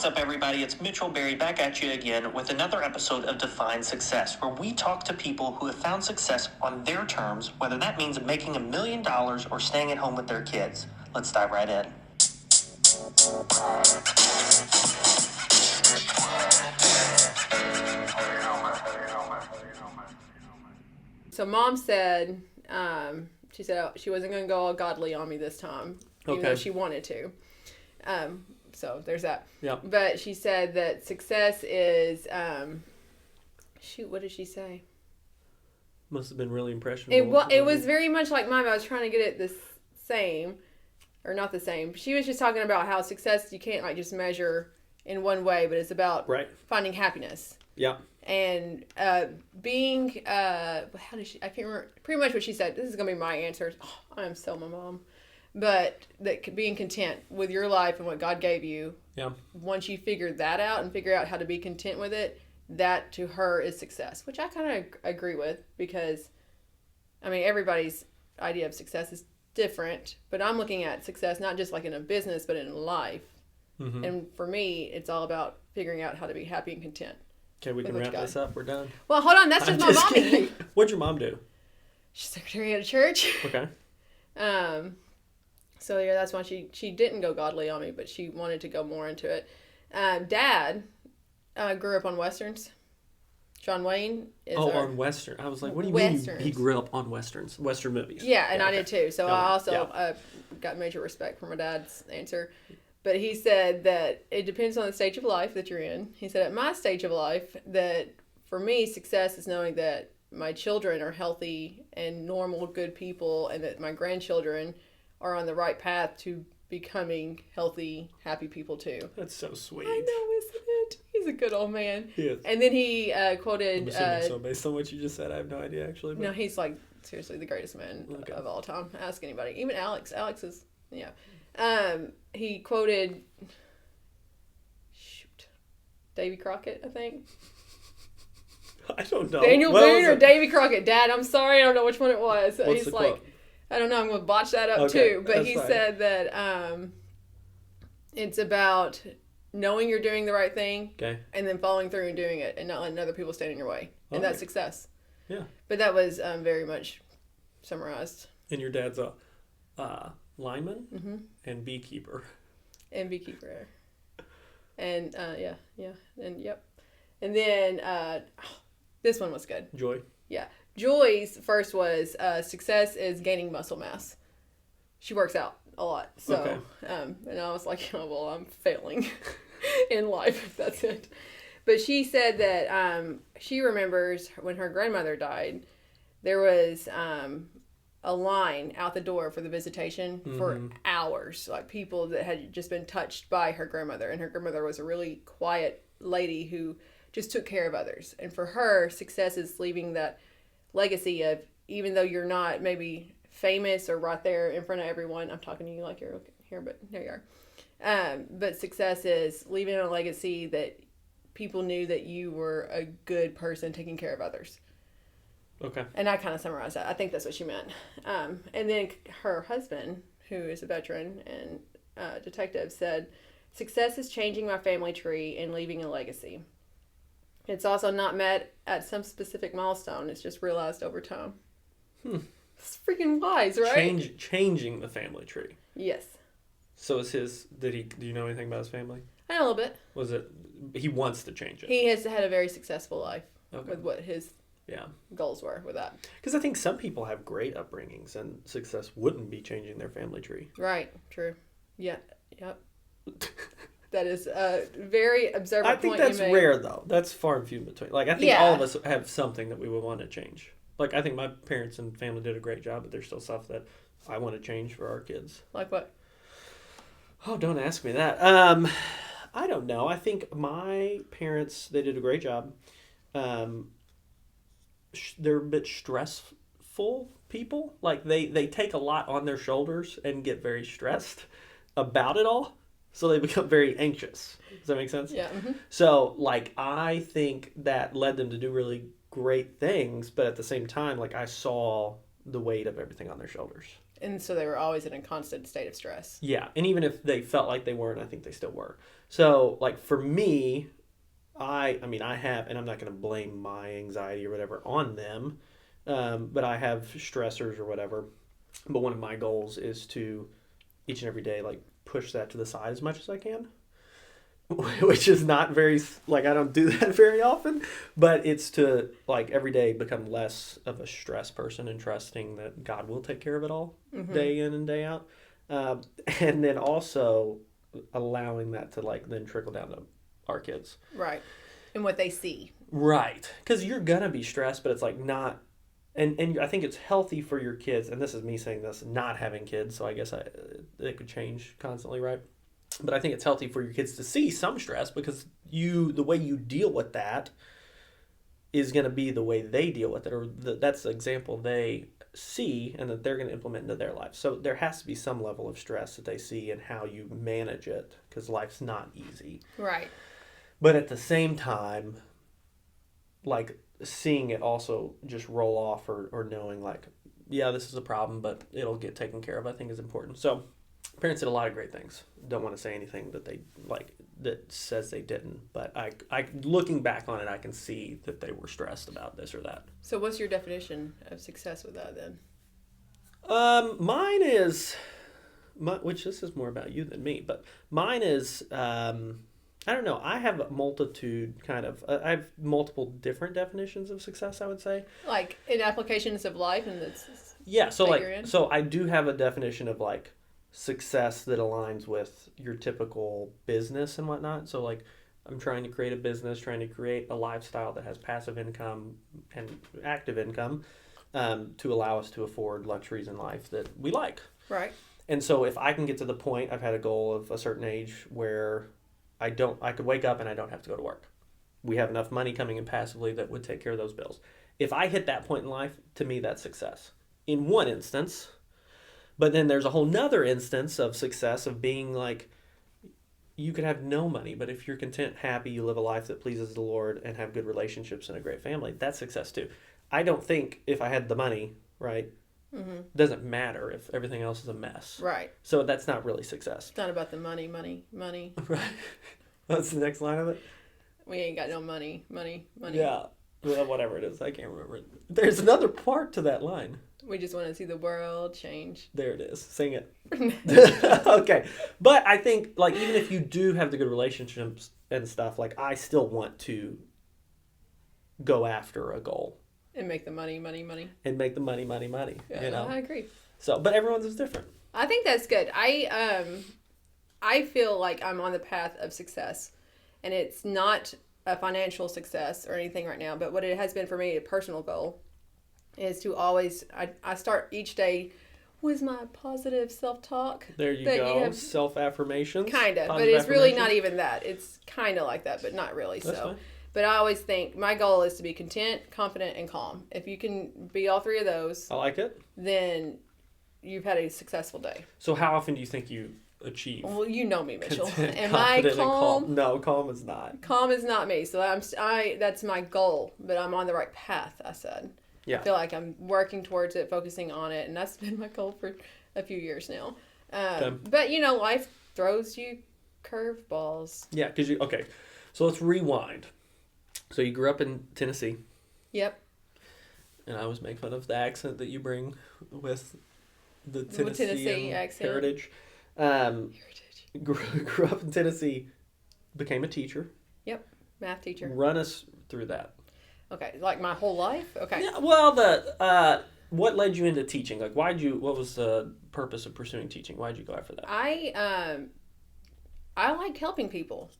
What's up, everybody? It's Mitchell Berry back at you again with another episode of Define Success, where we talk to people who have found success on their terms, whether that means making $1 million or staying at home with their kids. Let's dive right in. So Mom said, she said she wasn't going to go all godly on me this time, even though she wanted to. So there's that. Yeah. But she said that success is, what did she say? Must have been really impressionable. It was very much like mine. I was trying to get it the same, or not the same. She was just talking about how success, you can't like just measure in one way, but it's about finding happiness. Yeah. And being, how did she, I can't remember, pretty much what she said. This is going to be my answer. Oh, I am so my mom. But that being content with your life and what God gave you. Yeah. Once you figure that out and figure out how to be content with it, that to her is success, which I kind of agree with, because, I mean, everybody's idea of success is different, but I'm looking at success not just like in a business, but in life. Mm-hmm. And for me, it's all about figuring out how to be happy and content. Okay, we can wrap this up. We're done. Well, hold on. That's just my mommy. Kidding. What'd your mom do? She's secretary at a church. Okay. So yeah, that's why she didn't go godly on me, but she wanted to go more into it. Dad grew up on Westerns. John Wayne is on Western. I was like, what do you mean he grew up on Westerns? Western movies. Yeah, and I did too. So I also got major respect for my dad's answer. But he said that it depends on the stage of life that you're in. He said at my stage of life that for me, success is knowing that my children are healthy and normal, good people, and that my grandchildren are on the right path to becoming healthy, happy people too. That's so sweet. I know, isn't it? He's a good old man. He is. And then he quoted... I'm assuming so, based on what you just said. I have no idea, actually. But... No, he's like, seriously, the greatest man of all time. Ask anybody. Even Alex. Alex is, he quoted... Davy Crockett, I think. I don't know. Daniel Boone or Davy Crockett. Dad, I'm sorry, I don't know which one it was. What's he's the like... quote? I don't know, I'm going to botch that up too. But he said that it's about knowing you're doing the right thing and then following through and doing it and not letting other people stand in your way. And that's success. Yeah. But that was very much summarized. And your dad's a lineman and beekeeper. And beekeeper. And And yep. And then this one was good. Joy. Yeah. Joy's first was success is gaining muscle mass. She works out a lot. So, and I was like, oh, well, I'm failing in life if that's it. But she said that she remembers when her grandmother died, there was a line out the door for the visitation for hours. Like people that had just been touched by her grandmother. And her grandmother was a really quiet lady who just took care of others. And for her, success is leaving that legacy of, even though you're not maybe famous or right there in front of everyone, I'm talking to you like you're here, but there you are. But success is leaving a legacy that people knew that you were a good person taking care of others. Okay. And I kind of summarized that. I think that's what she meant. And then her husband, who is a veteran and detective, said, success is changing my family tree and leaving a legacy. It's also not met at some specific milestone. It's just realized over time. It's freaking wise, right? Changing the family tree. Yes. So is do you know anything about his family? I know a little bit. Was it, he wants to change it? He has had a very successful life with what his goals were with that. Because I think some people have great upbringings and success wouldn't be changing their family tree. Right. True. Yeah. Yep. That is a very observant point you made. I think that's rare, though. That's far and few in between. Like, I think all of us have something that we would want to change. Like, I think my parents and family did a great job, but there's still stuff that I want to change for our kids. Like what? Oh, don't ask me that. I don't know. I think my parents, they did a great job. They're a bit stressful people. Like, they take a lot on their shoulders and get very stressed about it all. So they become very anxious. Does that make sense? Yeah. Mm-hmm. So, like, I think that led them to do really great things, but at the same time, like, I saw the weight of everything on their shoulders. And so they were always in a constant state of stress. Yeah, and even if they felt like they weren't, I think they still were. So, like, for me, I mean, I have, and I'm not going to blame my anxiety or whatever on them, but I have stressors or whatever. But one of my goals is to each and every day, like, push that to the side as much as I can, which is not very, like, I don't do that very often, but it's to, like, every day become less of a stress person and trusting that God will take care of it all day in and day out. And then also allowing that to, like, then trickle down to our kids. Right. And what they see. Right. Because you're going to be stressed, but it's like not, and I think it's healthy for your kids, and this is me saying this, not having kids, so I guess it could change constantly, right? But I think it's healthy for your kids to see some stress because the way you deal with that is going to be the way they deal with it, or that's the example they see and that they're going to implement into their life. So there has to be some level of stress that they see and how you manage it because life's not easy. Right. But at the same time, like seeing it also just roll off or knowing like, yeah, this is a problem, but it'll get taken care of, I think is important. So parents did a lot of great things. Don't want to say anything that they like that says they didn't, but I looking back on it, I can see that they were stressed about this or that. So what's your definition of success with that then? Mine is, which this is more about you than me, but mine is, I don't know. I have a multitude I have multiple different definitions of success, I would say. Like in applications of life and that's yeah. So I do have a definition of like success that aligns with your typical business and whatnot. So like I'm trying to create a business, trying to create a lifestyle that has passive income and active income to allow us to afford luxuries in life that we like. Right. And so if I can get to the point, I've had a goal of a certain age where I could wake up and I don't have to go to work. We have enough money coming in passively that would take care of those bills. If I hit that point in life, to me, that's success. In one instance, but then there's a whole nother instance of success of being like, you could have no money, but if you're content, happy, you live a life that pleases the Lord and have good relationships and a great family, that's success too. I don't think if I had the money, right, doesn't matter if everything else is a mess. Right. So that's not really success. It's not about the money. Right. That's the next line of it? We ain't got no money. Yeah. Well, whatever it is. I can't remember. There's another part to that line. We just want to see the world change. There it is. Sing it. Okay. But I think, like, even if you do have the good relationships and stuff, like, I still want to go after a goal. And make the money. And make the money. Yeah, you know? I agree. So, but everyone's is different. I think that's good. I feel like I'm on the path of success. And it's not a financial success or anything right now, but what it has been for me, a personal goal, is to always, I start each day with my positive self-talk. There you go. Self-affirmations. Kind of, but it's really not even that. It's kind of like that, but not really. That's fine. But I always think my goal is to be content, confident, and calm. If you can be all three of those, I like it. Then you've had a successful day. So how often do you think you achieve? Well, you know me, Mitchell. Content, Am I calm? No, calm is not. Calm is not me. So that's my goal, but I'm on the right path, I said. Yeah. I feel like I'm working towards it, focusing on it, and that's been my goal for a few years now. But, life throws you curveballs. Yeah, okay. So let's rewind. So you grew up in Tennessee. Yep. And I always make fun of the accent that you bring with the Tennessee accent. Heritage. Grew up in Tennessee, became a teacher. Yep, math teacher. Run us through that. Okay, like my whole life? Okay. Yeah, well, what led you into teaching? Like, what was the purpose of pursuing teaching? Why'd you go after that? I like helping people.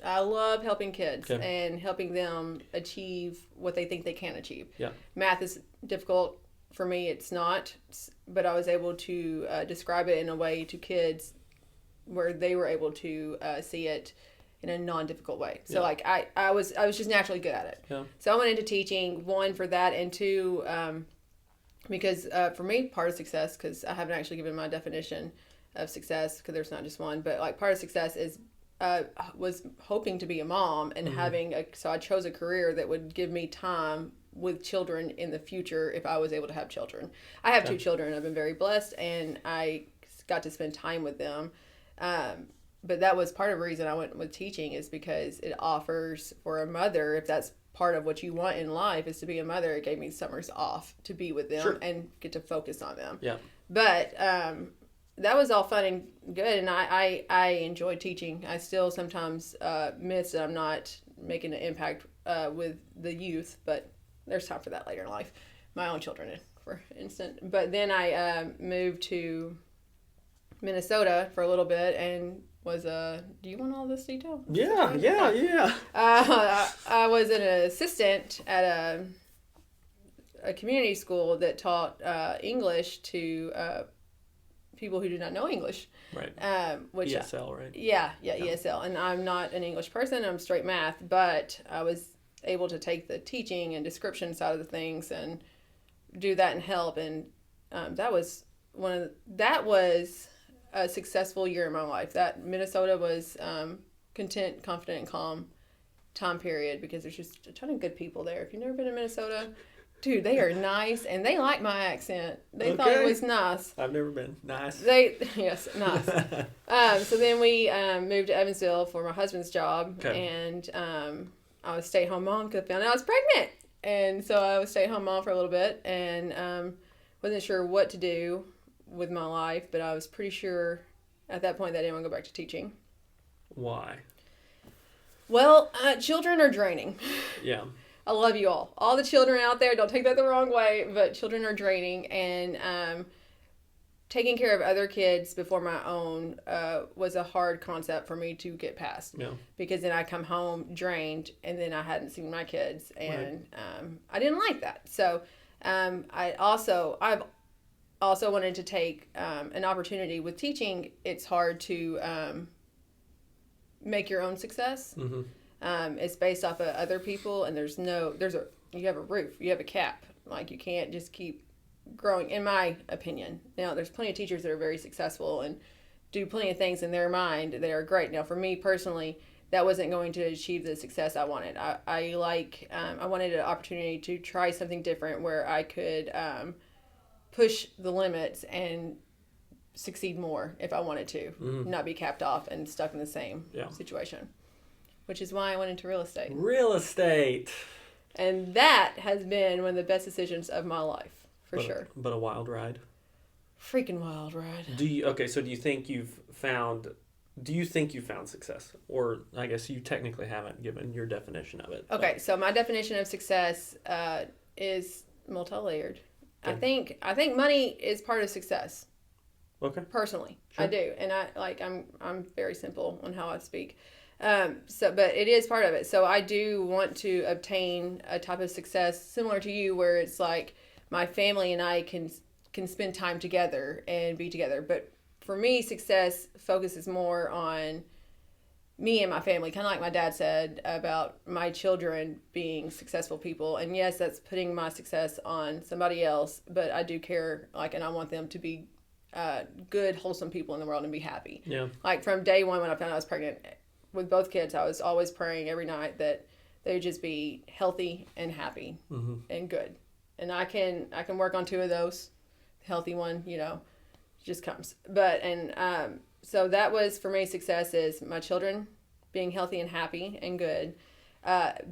I love helping kids and helping them achieve what they think they can achieve. Yeah. Math is difficult. For me, it's not. But I was able to describe it in a way to kids where they were able to see it in a non-difficult way. So, I was just naturally good at it. Yeah. So I went into teaching, one, for that, and two, because for me, part of success, because I haven't actually given my definition of success, because there's not just one, but like part of success is was hoping to be a mom and so I chose a career that would give me time with children in the future if I was able to have children. I have 2 children. I've been very blessed, and I got to spend time with them. But that was part of the reason I went with teaching, is because it offers for a mother, if that's part of what you want in life is to be a mother, it gave me summers off to be with them and get to focus on them. Yeah. But that was all fun and good, and I enjoy teaching. I still sometimes miss that I'm not making an impact with the youth, but there's time for that later in life. My own children, for instance. But then I moved to Minnesota for a little bit and was do you want all this detail? Yeah. I was an assistant at a community school that taught English to people who do not know English. Right. Which ESL, right? Yeah, ESL. And I'm not an English person. I'm straight math, but I was able to take the teaching and description side of the things and do that and help. And that was a successful year in my life. That Minnesota was content, confident, and calm time period, because there's just a ton of good people there. If you've never been to Minnesota, dude, they are nice, and they like my accent. They thought it was nice. I've never been. Nice. Yes, nice. So then we moved to Evansville for my husband's job, and I was a stay-at-home mom because I found out I was pregnant. And so I was a stay-at-home mom for a little bit, and wasn't sure what to do with my life, but I was pretty sure at that point that I didn't want to go back to teaching. Why? Well, children are draining. Yeah. I love you all. All the children out there, don't take that the wrong way, but children are draining, and taking care of other kids before my own was a hard concept for me to get past. Yeah. Because then I come home drained, and then I hadn't seen my kids, and I didn't like that. So I've also wanted to take an opportunity with teaching. It's hard to make your own success. Mm-hmm. It's based off of other people, and you have a roof, you have a cap. Like, you can't just keep growing, in my opinion. Now, there's plenty of teachers that are very successful and do plenty of things in their mind that are great. Now, for me personally, that wasn't going to achieve the success I wanted. I wanted an opportunity to try something different where I could push the limits and succeed more if I wanted to, not be capped off and stuck in the same situation, which is why I went into real estate. Real estate. And that has been one of the best decisions of my life, for sure. But a wild ride. Freaking wild ride. So do you think you've found success? Or I guess you technically haven't given your definition of it. Okay, so my definition of success is multi-layered. Okay. I think money is part of success. Okay. Personally, sure. I do, and I'm very simple on how I speak. But it is part of it. So I do want to obtain a type of success similar to you, where it's like my family and I can spend time together and be together. But for me, success focuses more on me and my family, kind of like my dad said about my children being successful people. And yes, that's putting my success on somebody else, but I do care, and I want them to be good, wholesome people in the world and be happy. Yeah. Like, from day one when I found out I was pregnant with both kids, I was always praying every night that they would just be healthy and happy and good. And I can work on 2 of those. The healthy one, just comes. So that was, for me, success is my children being healthy and happy and good,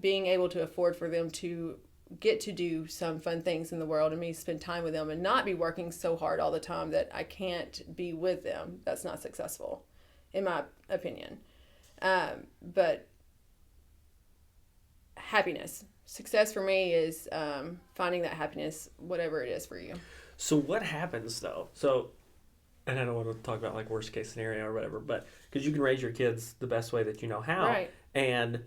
being able to afford for them to get to do some fun things in the world, and me spend time with them and not be working so hard all the time that I can't be with them. That's not successful, in my opinion. But happiness. Success for me is finding that happiness, whatever it is for you. So what happens, though? And I don't want to talk about worst case scenario or whatever, but because you can raise your kids the best way that you know how. Right. And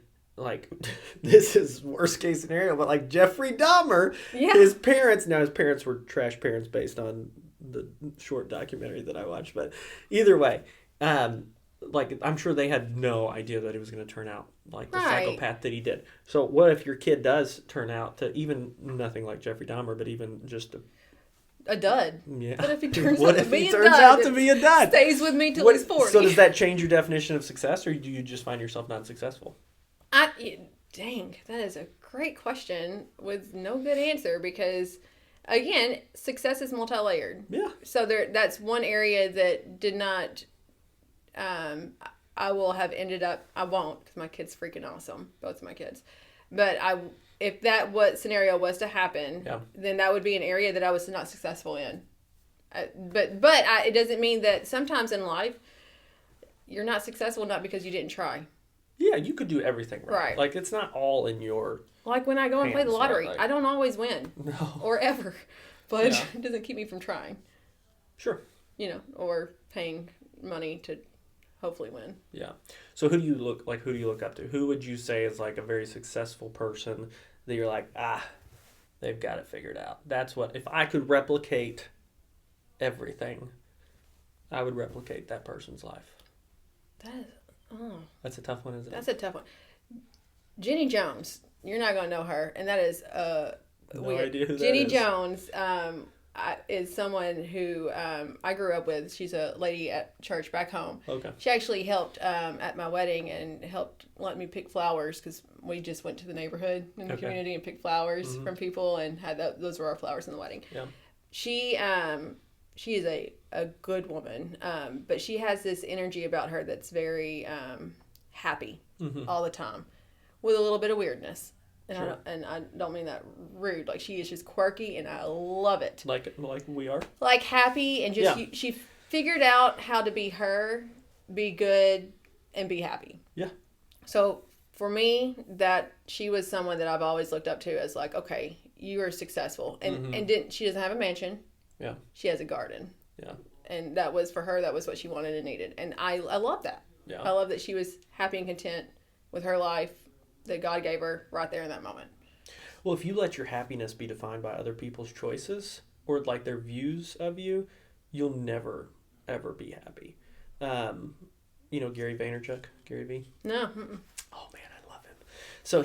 this is worst case scenario, but Jeffrey Dahmer, his parents were trash parents based on the short documentary that I watched. But either way, I'm sure they had no idea that he was going to turn out like the psychopath that he did. So what if your kid does turn out to even nothing like Jeffrey Dahmer, but even just a dud? Yeah. What if he turns out to be a dud? Stays with me till he's 40. So does that change your definition of success, or do you just find yourself not successful? Dang, that is a great question with no good answer because, again, success is multi-layered. Yeah. So that's one area that did not. I will have ended up. I won't because my kid's freaking awesome. Both of my kids, but if that what scenario was to happen, then that would be an area that I was not successful in. It doesn't mean that sometimes in life you're not successful not because you didn't try. Yeah, you could do everything right. Like, it's not all in your Like, when I go and play the lottery, right? I don't always win. No. Or ever. But it doesn't keep me from trying. Sure. You know, or paying money to hopefully win. Yeah. So who do you look up to? Who would you say is, like, a very successful person that you're like, they've got it figured out? That's what, if I could replicate everything, I would replicate that person's life. That's a tough one, isn't it? That's a tough one. Jenny Jones. You're not going to know her. And that is no idea who that Jenny is. Jones is someone who I grew up with. She's a lady at church back home. Okay. She actually helped at my wedding and helped let me pick flowers because we just went to the neighborhood in the community and picked flowers from people and had those were our flowers in the wedding. Yeah. She is a good woman, but she has this energy about her that's very happy all the time, with a little bit of weirdness. And I don't mean that rude. Like, she is just quirky, and I love it. Like we are. Like, happy, and just she figured out how to be her, be good, and be happy. Yeah. So for me, that she was someone that I've always looked up to as like, okay, you are successful, and she doesn't have a mansion. Yeah. She has a garden. Yeah. And that was, for her, that was what she wanted and needed. And I love that. Yeah. I love that she was happy and content with her life that God gave her right there in that moment. Well, if you let your happiness be defined by other people's choices or like their views of you, you'll never, ever be happy. You know Gary Vaynerchuk? Gary V? No. Oh, man, I love him. So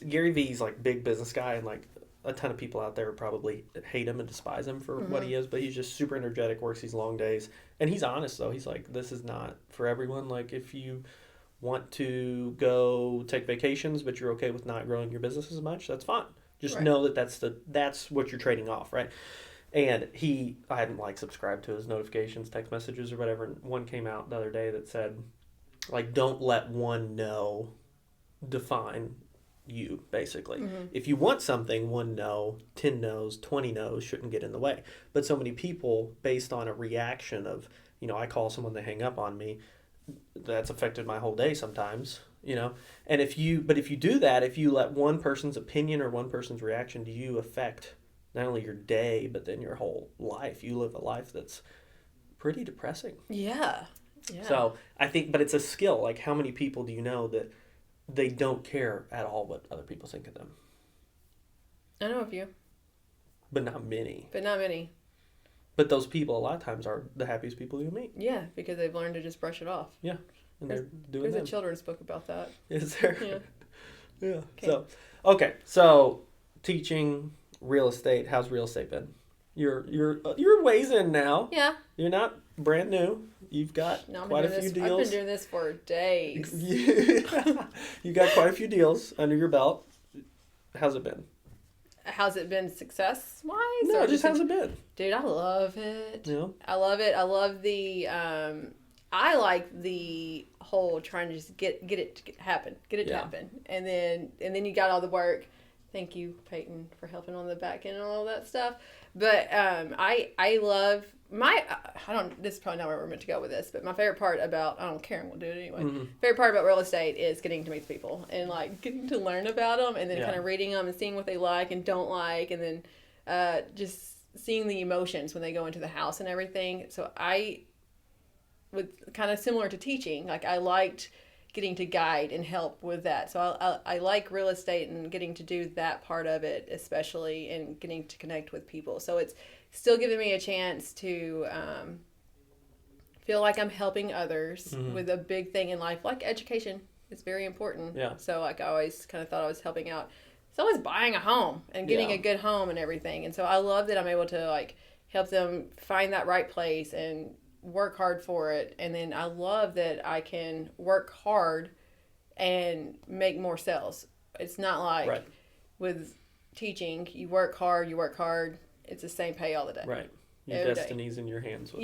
Gary V's like big business guy, and like a ton of people out there probably hate him and despise him for what he is, but he's just super energetic, works these long days. And he's honest, though. He's like, this is not for everyone. Like, if you want to go take vacations, but you're okay with not growing your business as much, that's fine. Just know that that's what you're trading off, right? And I hadn't like subscribed to his notifications, text messages or whatever. And one came out the other day that said, like, don't let one no define you, basically. If you want something, 1 no, 10 no's, 20 no's shouldn't get in the way. But so many people, based on a reaction of, I call someone, they hang up on me, that's affected my whole day sometimes, And if you do that, if you let one person's opinion or one person's reaction to you affect not only your day, but then your whole life, you live a life that's pretty depressing. Yeah. So I think, but it's a skill. Like, how many people do you know that they don't care at all what other people think of them? I know a few. But not many. But those people a lot of times are the happiest people you meet. Yeah, because they've learned to just brush it off. Yeah. And they're doing There's a children's book about that. Is there? Yeah. Yeah. Okay. So teaching real estate, how's real estate been? You're ways in now. Yeah. You're not brand new. You've got quite a few deals. I've been doing this for days. You got quite a few deals under your belt. How's it been? How's it been success-wise? No, just how's it been? Dude, I love it. Yeah. I love it. I love the... I like the whole trying to just get it to happen. Get it to happen. And then you got all the work. Thank you, Peyton, for helping on the back end and all that stuff. But I love this is probably not where we're meant to go with this, but my favorite part about, I don't care, and we'll do it anyway. Favorite part about real estate is getting to meet the people and like getting to learn about them and then kind of reading them and seeing what they like and don't like, and then just seeing the emotions when they go into the house and everything. So I would kind of similar to teaching, like I liked getting to guide and help with that. So I like real estate and getting to do that part of it, especially, and getting to connect with people. So it's still giving me a chance to feel like I'm helping others with a big thing in life, like education. It's very important. Yeah. So like I always kind of thought I was helping out. Someone's buying a home and getting a good home and everything. And so I love that I'm able to like help them find that right place and work hard for it. And then I love that I can work hard and make more sales it's not like Right. with teaching, you work hard. It's the same pay all the day. Right. Your Every day. destiny's in your hands. With,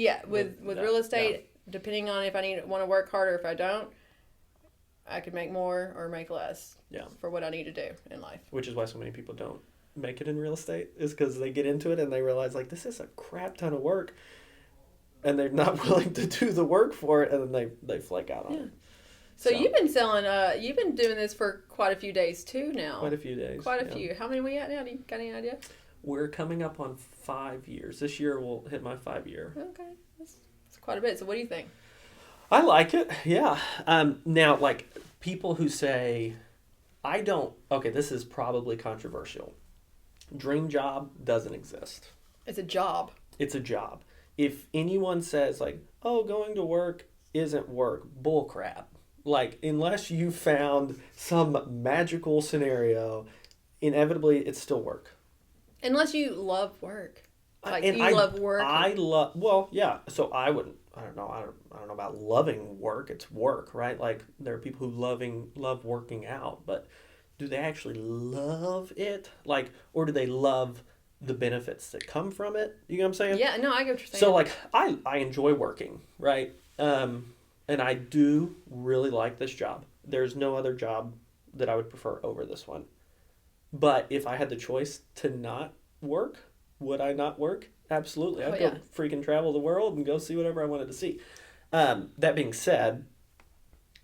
with that. real estate, depending on if I want to work harder, if I don't, I could make more or make less. Yeah. For what I need to do in life. Which is why so many people don't make it in real estate, is because they get into it and they realize, like, this is a crap ton of work, and they're not willing to do the work for it, and then they flake out on it. So you've been selling. You've been doing this for quite a few days too now. Quite a few days. Quite a few. How many are we at now? Do you got any idea? We're coming up on 5 years. This year we'll hit my 5 year. Okay, that's quite a bit. So what do you think? I like it. Yeah. Now, like, people who say, I don't. Okay, this is probably controversial. Dream job doesn't exist. It's a job. It's a job. If anyone says, like, oh, going to work isn't work, bull crap. Like, unless you found some magical scenario, inevitably it's still work. Unless you love work. Like, And you love work. Well, yeah. So I don't know about loving work. It's work, right? Like, there are people who love working out, but do they actually love it? Like, or do they love the benefits that come from it? You know what I'm saying? Yeah, no, I get what you're saying. So, like, I enjoy working, right? And I do really like this job. There's no other job that I would prefer over this one. But if I had the choice to not work, would I not work? Absolutely. I'd go freaking travel the world and go see whatever I wanted to see. That being said,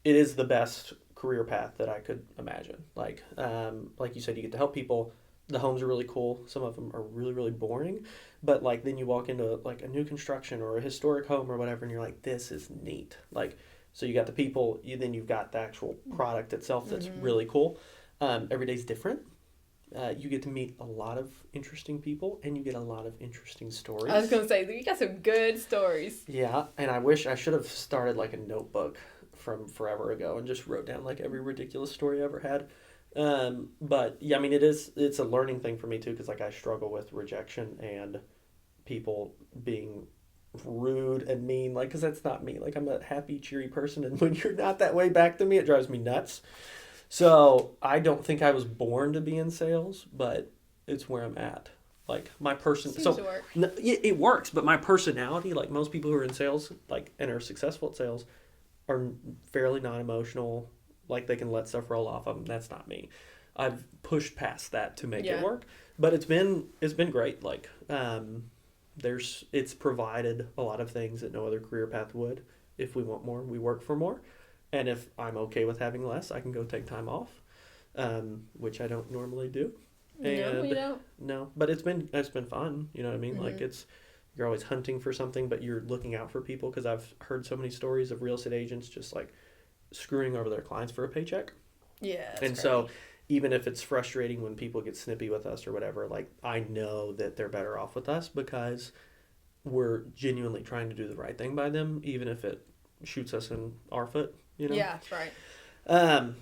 it is the best career path that I could imagine. Like you said, you get to help people. The homes are really cool. Some of them are really, really boring. But, like, then you walk into, like, a new construction or a historic home or whatever, and you're like, this is neat. Like, so you got the people, then you've got the actual product itself that's really cool. Every day's different. You get to meet a lot of interesting people, and you get a lot of interesting stories. I was going to say, you got some good stories. Yeah, and I wish I should have started, like, a notebook from forever ago and just wrote down, like, every ridiculous story I ever had. But yeah, I mean, it's a learning thing for me too, because, like, I struggle with rejection and people being rude and mean, like, because that's not me. Like, I'm a happy, cheery person, and when you're not that way back to me, it drives me nuts. So I don't think I was born to be in sales, but it's where I'm at. Like, my person, Seems to work. No, it works, but my personality, like most people who are in sales, like, and are successful at sales, are fairly non-emotional. Like, they can let stuff roll off of them. That's not me. I've pushed past that to make it work, but it's been great. Like, it's provided a lot of things that no other career path would. If we want more, we work for more, and if I'm okay with having less, I can go take time off, which I don't normally do. And no, you don't. No, but it's been fun. You know what I mean? Mm-hmm. Like, you're always hunting for something, but you're looking out for people, because I've heard so many stories of real estate agents just, like, screwing over their clients for a paycheck. Yeah. And so even if it's frustrating when people get snippy with us or whatever, like, I know that they're better off with us because we're genuinely trying to do the right thing by them, even if it shoots us in our foot, you know? Yeah, that's right.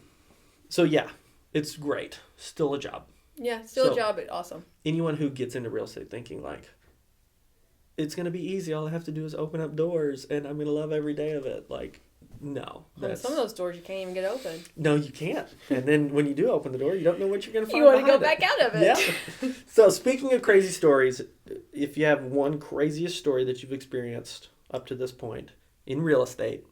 So yeah, it's great. Still a job. Yeah, still a job, but awesome. Anyone who gets into real estate thinking, like, it's going to be easy, all I have to do is open up doors and I'm going to love every day of it, like, no. Some of those doors you can't even get open. No, you can't. And then when you do open the door, you don't know what you're going to find. You want to go back out of it. Yeah. So, speaking of crazy stories, if you have one craziest story that you've experienced up to this point in real estate,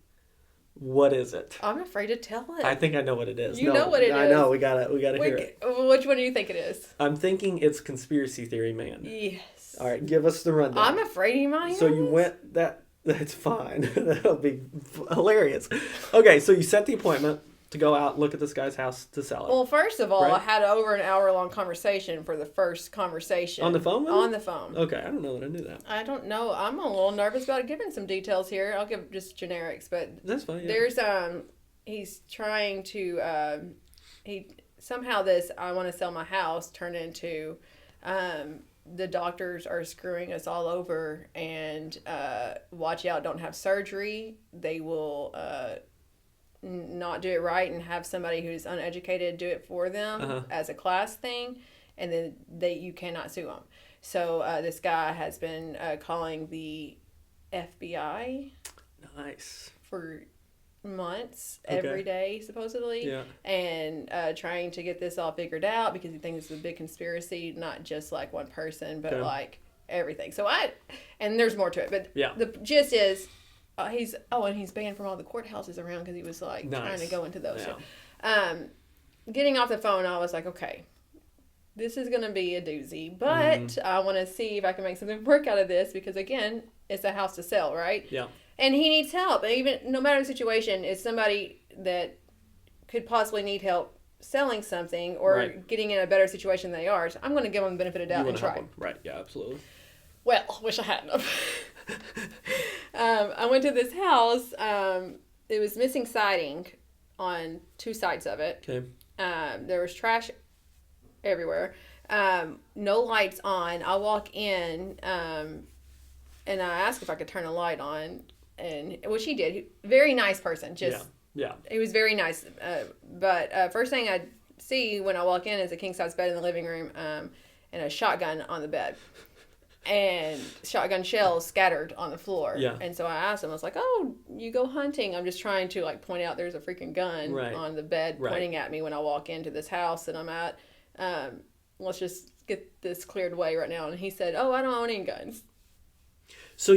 what is it? I'm afraid to tell it. I think I know what it is. You know what it is. I know. We gotta hear it. Which one do you think it is? I'm thinking it's conspiracy theory, man. Yes. All right, give us the rundown. I'm afraid you might. So you went that. That's fine. That'll be hilarious. Okay, so you set the appointment to go out and look at this guy's house to sell it. Well, first of all, right? I had over an hour-long conversation for the first conversation. On the phone? On the phone. Okay, I don't know that I knew that. I don't know. I'm a little nervous about giving some details here. I'll give just generics, but that's fine. Yeah. There's he's trying to somehow this I want to sell my house turned into the doctors are screwing us all over, and watch out, don't have surgery. They will not do it right and have somebody who's uneducated do it for them as a class thing, and then you cannot sue them. So this guy has been calling the FBI. Nice. For months Okay. every day, supposedly. Yeah. And trying to get this all figured out because he thinks it's a big conspiracy, not just like one person, but Okay. like everything. So and there's more to it, but Yeah. the gist is and he's banned from all the courthouses around because he was like Nice. trying to go into those. Yeah. Getting off the phone, I was like, okay, this is going to be a doozy, but I want to see if I can make something work out of this because, again, it's a house to sell, right? Yeah. And he needs help. And even no matter the situation, it's somebody that could possibly need help selling something or Right. getting in a better situation than they are. So I'm going to give them the benefit of the doubt You and want to help try. him. Right. Yeah, absolutely. Well, wish I hadn't. I went to this house. It was missing siding on 2 sides of it. Okay. There was trash everywhere. No lights on. I walk in, and I asked if I could turn a light on, and which he did. Very nice person. Just Yeah. he was very nice. But first thing I see when I walk in is a king size bed in the living room, and a shotgun on the bed. And shotgun shells scattered on the floor. Yeah. And so I asked him, I was like, oh, you go hunting. I'm just trying to like point out there's a freaking gun Right. on the bed Right. pointing at me when I walk into this house that I'm at. Let's just get this cleared away right now. And he said, oh, I don't own any guns. So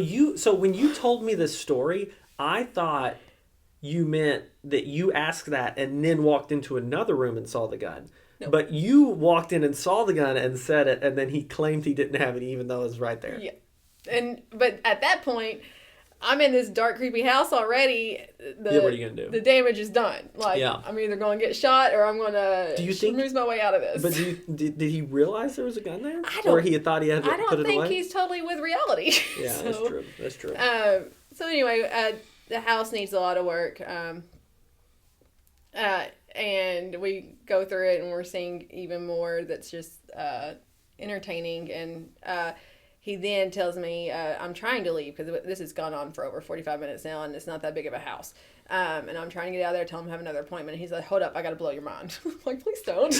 when you told me this story, I thought you meant that you asked that and then walked into another room and saw the gun. No. But you walked in and saw the gun and said it, and then he claimed he didn't have it even though it was right there. Yeah. But at that point, I'm in this dark, creepy house already. Yeah, what are you going to do? The damage is done. Like, Yeah. I'm either going to get shot or I'm going to schmooze my way out of this. But did he realize there was a gun there? I don't- Or he thought he had to I put don't it think away? he's totally with reality. Yeah, So, that's true. That's true. So anyway, the house needs a lot of work. And we go through it and we're seeing even more that's just entertaining. And he then tells me, I'm trying to leave because this has gone on for over 45 minutes now and it's not that big of a house. And I'm trying to get out of there, tell him I have another appointment. And he's like, hold up, I got to blow your mind. I'm like, please don't.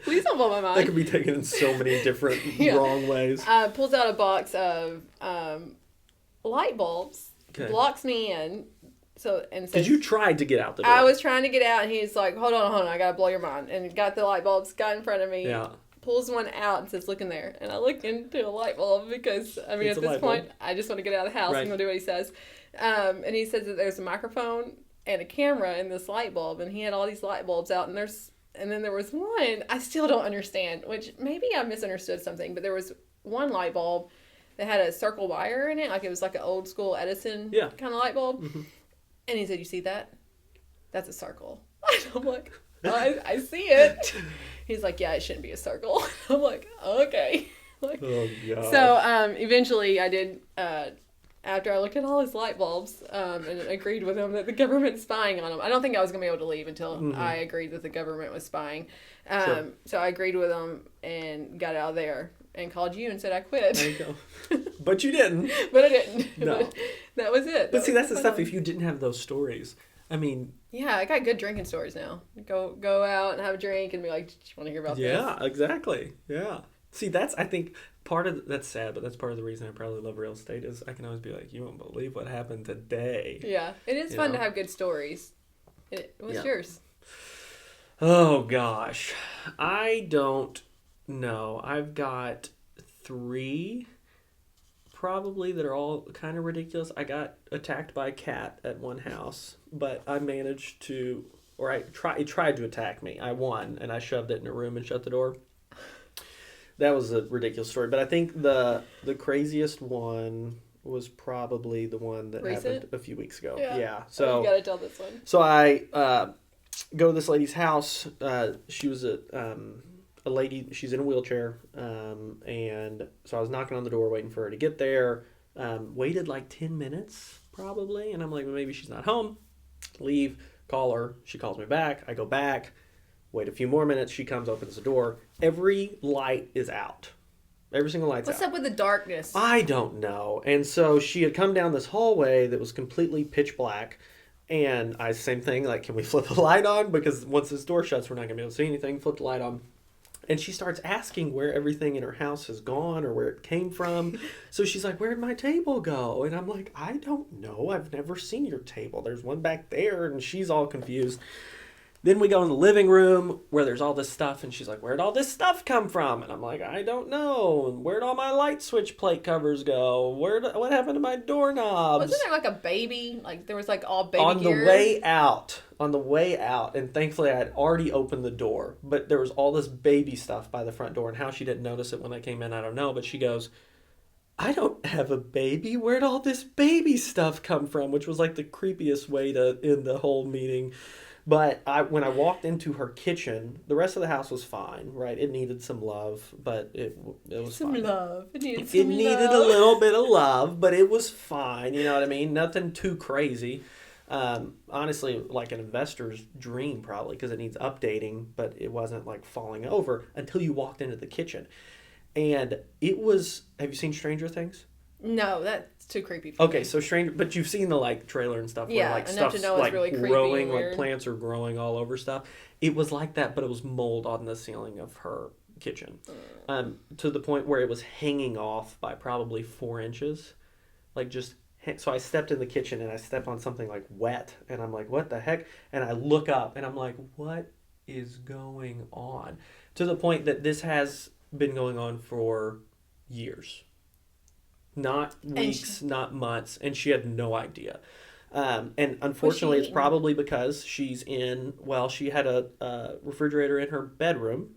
Please don't blow my mind. That could be taken in so many different wrong ways. Pulls out a box of light bulbs, Okay. blocks me in. And says, Because you tried to get out the door. I was trying to get out, and he's like, hold on, I gotta blow your mind. And got the light bulbs, got in front of me, Yeah. pulls one out and says, look in there. And I look into a light bulb because, I mean, It's at a this light point, bulb. I just want to get out of the house. Right. I'm gonna do what he says. And he says that there's a microphone and a camera in this light bulb, and he had all these light bulbs out, and then there was one I still don't understand, which maybe I misunderstood something, but there was one light bulb that had a circle wire in it, like it was like an old school Edison kind of light bulb. Mm-hmm. And he said, you see that? That's a circle. And I'm like, I see it. He's like, yeah, it shouldn't be a circle. I'm like, okay. Like, Oh, God. so eventually I did, after I looked at all his light bulbs and agreed with him that the government's spying on him. I don't think I was going to be able to leave until I agreed that the government was spying. Sure. So I agreed with him and got out of there and called you and said I quit. There you go. But you didn't. But I didn't. No. But that was it. But see, that's the was stuff. fun. If you didn't have those stories, I mean, Yeah, I got good drinking stories now. Go out and have a drink and be like, do you want to hear about yeah, this? exactly. Yeah. See, I think that's sad, but that's part of the reason I probably love real estate is I can always be like, you won't believe what happened today. Yeah, it is fun know? to have good stories. What's Yeah. yours? Oh gosh, I don't know. I've got 3 probably that are all kind of ridiculous. I got attacked by a cat at one house, but I managed to, or it tried to attack me. I won, and I shoved it in a room and shut the door. That was a ridiculous story, but I think the craziest one was probably the one that happened a few weeks ago. Yeah. So you gotta tell this one. So I go to this lady's house. She was a lady. She's in a wheelchair, and so I was knocking on the door, waiting for her to get there. Waited like 10 minutes probably, and I'm like, well, maybe she's not home. Leave, call her. She calls me back. I go back. Wait a few more minutes. She comes, opens the door. Every light is out. Every single light's out. What's up with the darkness? I don't know. And so she had come down this hallway that was completely pitch black. And same thing, like, can we flip the light on? Because once this door shuts, we're not going to be able to see anything. Flip the light on. And she starts asking where everything in her house has gone or where it came from. So she's like, where'd my table go? And I'm like, I don't know. I've never seen your table. There's one back there. And she's all confused. Then we go in the living room where there's all this stuff, and she's like, where'd all this stuff come from? And I'm like, I don't know. And where'd all my light switch plate covers go? What happened to my doorknobs? Wasn't there like a baby? Like there was like all baby on gear? On the way out, and thankfully I had already opened the door, but there was all this baby stuff by the front door, and how she didn't notice it when I came in, I don't know, but she goes, I don't have a baby. Where'd all this baby stuff come from? Which was like the creepiest way to end the whole meeting. But when I walked into her kitchen, the rest of the house was fine, right? It needed some love, but it was some fine. love. It It needed a little bit of love, but it was fine. You know what I mean? Nothing too crazy. Honestly, like an investor's dream probably, because it needs updating, but it wasn't like falling over until you walked into the kitchen. And it was, have you seen Stranger Things? No, that's too creepy for me. Okay, so Stranger, but you've seen the like trailer and stuff Yeah, where like enough to stuff's know it's like really creepy growing, and like weird. plants are growing all over stuff. It was like that, but it was mold on the ceiling of her kitchen, to the point where it was hanging off by probably 4 inches, like just. So I stepped in the kitchen and I stepped on something like wet, and I'm like, what the heck? And I look up and I'm like, what is going on? To the point that this has been going on for years. Not weeks, not months, and she had no idea. And unfortunately, it's probably because she had a refrigerator in her bedroom,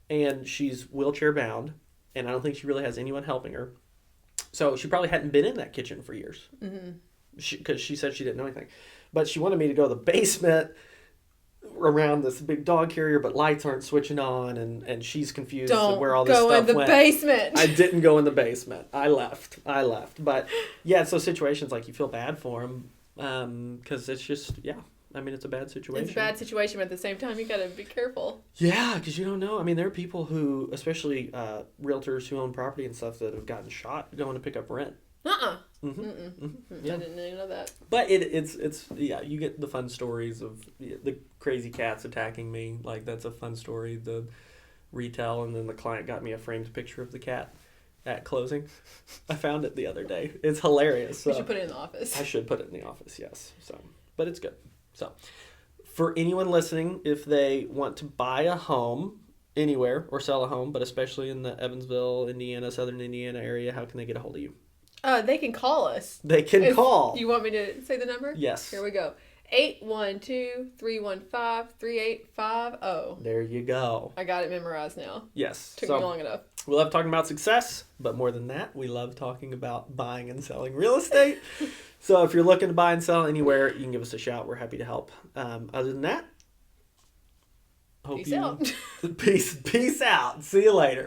and she's wheelchair bound, and I don't think she really has anyone helping her. So she probably hadn't been in that kitchen for years. Because she said she didn't know anything. But she wanted me to go to the basement around this big dog carrier, but lights aren't switching on, and she's confused where all this stuff went. Don't go in the basement. I didn't go in the basement. I left. But yeah, it's those situations like you feel bad for them, because it's just, I mean, it's a bad situation. It's a bad situation, but at the same time, you gotta be careful. Yeah, because you don't know. I mean, there are people who, especially realtors who own property and stuff, that have gotten shot going to pick up rent. Yeah. Yeah. I didn't even know that. But it's you get the fun stories of the crazy cats attacking me. Like, that's a fun story to retell. And then the client got me a framed picture of the cat at closing. I found it the other day. It's hilarious. So you should put it in the office. I should put it in the office, yes. But it's good. So, for anyone listening, if they want to buy a home anywhere or sell a home, but especially in the Evansville, Indiana, Southern Indiana area, how can they get a hold of you? They can call us. They can call. You want me to say the number? Yes. Here we go. 812-315-3850. There you go. I got it memorized now. Yes. Took me long enough. We love talking about success, but more than that, we love talking about buying and selling real estate. So if you're looking to buy and sell anywhere, you can give us a shout. We're happy to help. Other than that, Peace out. Peace out. See you later.